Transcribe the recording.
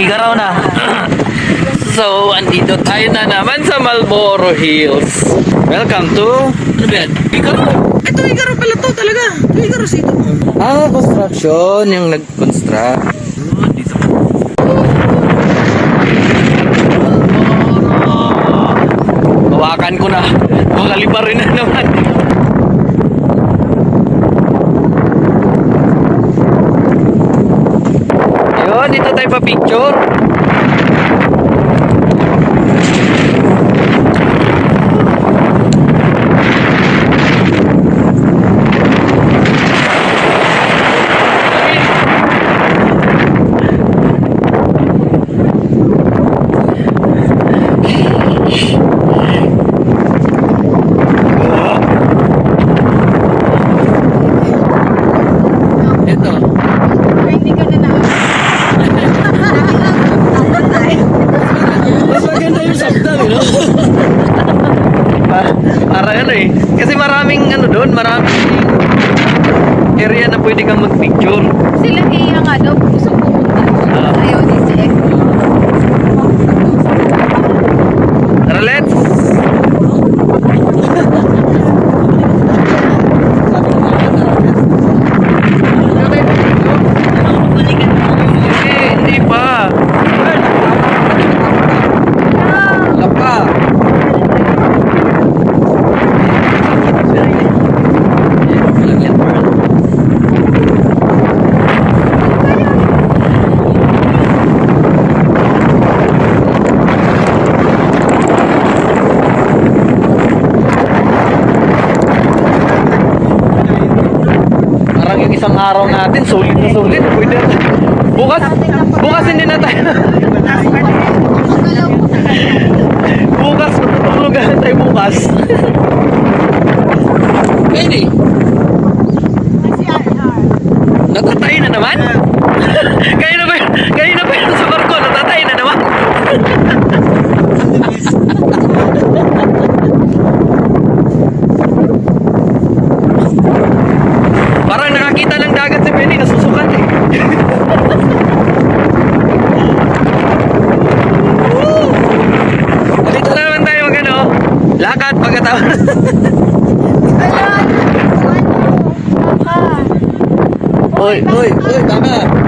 Igaraw na. So, andito tayo na naman sa Marlboro Hills. Welcome to... Ano ba yan? Igaraw? Ito, Igaraw pala to talaga. Ito, Igaraw sito. Ah, construction. Yung nag-construct. Dito. Hawakan ko na. Makalipa rin na naman. Ayun, dito tayo pa picture. Para ano eh. Kasi maraming ano doon, maraming area na pwede kang mag-picture. Sila kaya nga daw, gusto pumunta. Ayaw ni si Ek. Tara, let's! Hindi pa. Wala pa. Parang yung isang araw natin, sulit na sulit. Pwede na. Bukas hindi na tayo. Bukas, matutulugan na tayo bukas. Pwede. Natatay na naman? Kayo na ba yun sa barko? Natatay na naman? Parang nakakita ng dagat si Benny, nasusukat eh. Dito na naman tayo mag ano, lakad pagkatapos. Oy, tama.